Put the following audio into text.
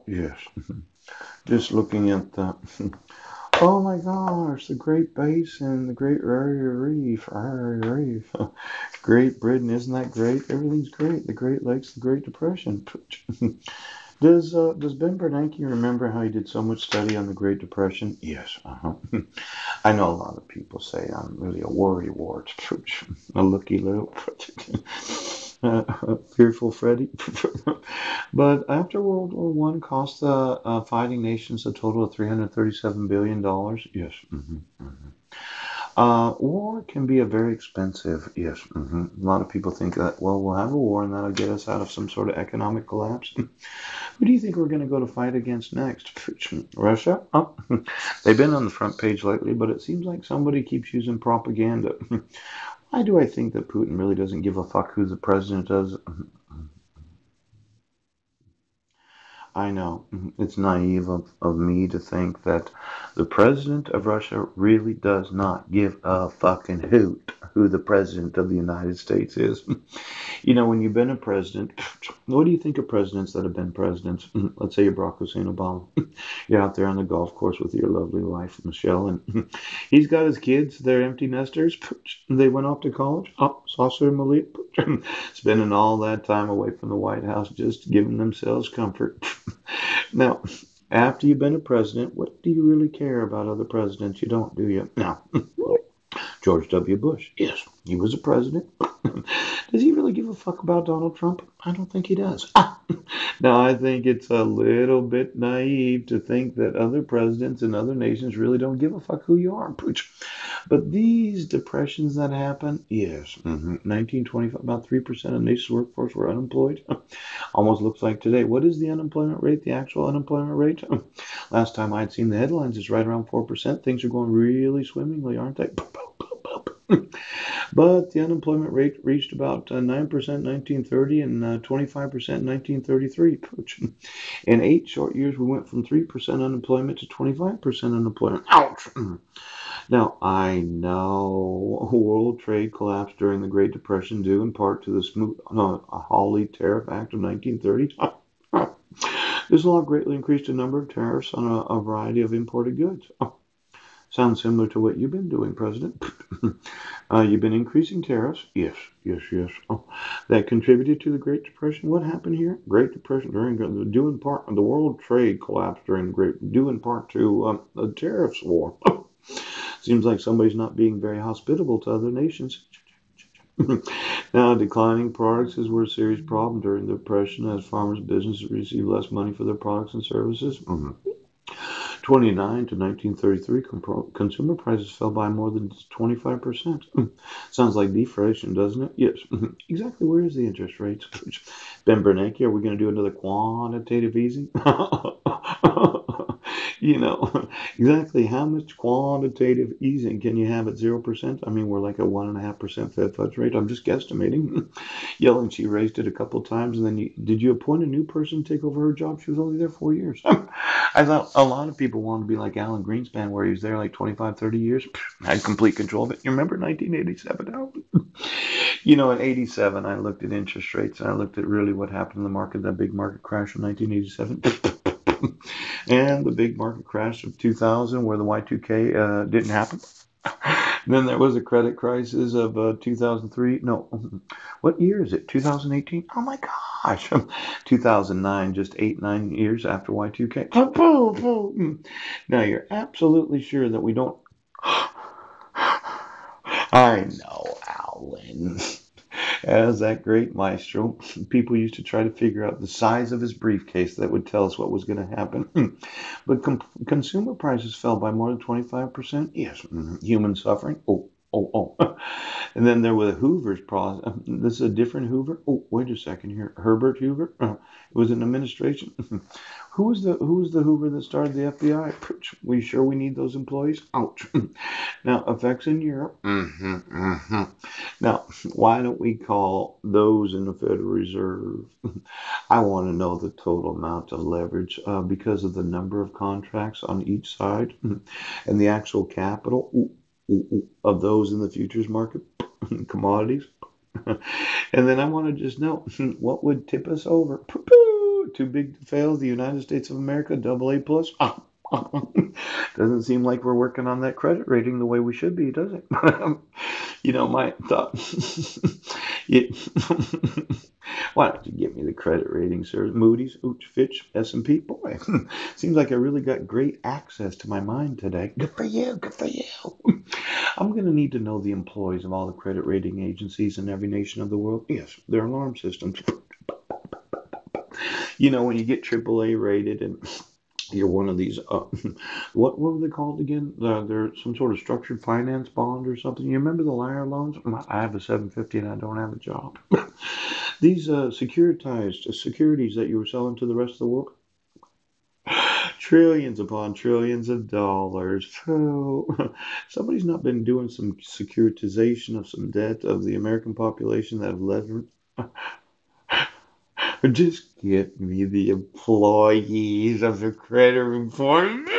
Yes. Just looking at the. Oh my gosh, the Great Basin, the Great Barrier Reef. Great Britain, isn't that great? Everything's great. The Great Lakes, the Great Depression. Does Ben Bernanke remember how he did so much study on the Great Depression? Yes. I know a lot of people say I'm really a worry wart, a looky loo, fearful Freddy. But after World War One cost the fighting nations a total of $337 billion. Yes. War can be a very expensive. Yes. A lot of people think that, well, we'll have a war and that'll get us out of some sort of economic collapse. Who do you think we're going to go to fight against next? Russia? Oh, they've been on the front page lately, but it seems like somebody keeps using propaganda. Why do I think that Putin really doesn't give a fuck who the president is? I know it's naive of me to think that the president of Russia really does not give a fucking hoot who the president of the United States is. You know, when you've been a president, what do you think of presidents that have been presidents? Let's say you're Barack Hussein Obama. You're out there on the golf course with your lovely wife, Michelle, and he's got his kids. They're empty nesters. They went off to college. Oh, Saucer Malia, spending all that time away from the White House, just giving themselves comfort. Now, after you've been a president, what do you really care about other presidents? You don't, do you? Now, George W. Bush, yes, he was a president. Does he really give a fuck about Donald Trump? I don't think he does. Now, I think it's a little bit naive to think that other presidents and other nations really don't give a fuck who you are. Pooch. But these depressions that happen, yes, 1925, about 3% of the nation's workforce were unemployed. Almost looks like today. What is the unemployment rate, the actual unemployment rate? Last time I'd seen the headlines, it's right around 4%. Things are going really swimmingly, aren't they? But the unemployment rate reached about 9% in 1930 and 25% in 1933. In 8 short years, we went from 3% unemployment to 25% unemployment. Ouch! Now, I know world trade collapsed during the Great Depression due in part to the Hawley Tariff Act of 1930. This law greatly increased the number of tariffs on a variety of imported goods. Sounds similar to what you've been doing, President. You've been increasing tariffs. Yes, yes, yes. Oh, that contributed to the Great Depression. What happened here? Great Depression due in part the world trade collapsed during the due in part to the tariffs war. Seems like somebody's not being very hospitable to other nations. Now, declining products were a serious problem during the Depression as farmers' businesses received less money for their products and services. 29 to 1933, consumer prices fell by more than 25%. Sounds like deflation, doesn't it? Yes. Exactly. Where is the interest rates? Ben Bernanke, are we going to do another quantitative easing? You know, exactly how much quantitative easing can you have at 0%? I mean, we're like a 1.5% Fed funds rate. I'm just guesstimating. Yellen, she raised it a couple times, and then did you appoint a new person to take over her job? She was only there 4 years. I thought a lot of people wanted to be like Alan Greenspan, where he was there like 25, 30 years, had complete control of it. You remember 1987? You know, in 87, I looked at interest rates and I looked at really what happened in the market, that big market crash in 1987. And the big market crash of 2000, where the Y2K didn't happen. Then there was a credit crisis of 2003. No, what year is it? 2018? Oh my gosh. 2009, just 8, 9 years after Y2K. Now you're absolutely sure that we don't. I know, Alan. As that great maestro, people used to try to figure out the size of his briefcase that would tell us what was going to happen. But consumer prices fell by more than 25%. Yes. Human suffering. Oh, oh, oh. And then there was Hoover's process. This is a different Hoover. Oh, wait a second here. Herbert Hoover. It was an administration. Who was the Hoover that started the FBI? We sure we need those employees? Ouch. Now, effects in Europe. Now, why don't we call those in the Federal Reserve? I want to know the total amount of leverage because of the number of contracts on each side and the actual capital of those in the futures market, commodities. And then I want to just know what would tip us over too big to fail. The United States of America, double A plus. Doesn't seem like we're working on that credit rating the way we should be, does it? My thought. Yeah. Why don't you give me the credit rating, sir? Moody's, Ooch, Fitch, S&P. Boy, seems like I really got great access to my mind today. Good for you. Good for you. I'm going to need to know the employees of all the credit rating agencies in every nation of the world. Yes, their alarm systems. When you get AAA rated and you're one of these, what were they called again? They're some sort of structured finance bond or something. You remember the liar loans? I have a 750 and I don't have a job. These securitized securities that you were selling to the rest of the world, trillions upon trillions of dollars. So, somebody's not been doing some securitization of some debt of the American population that have led. Just get me the employees of the credit report.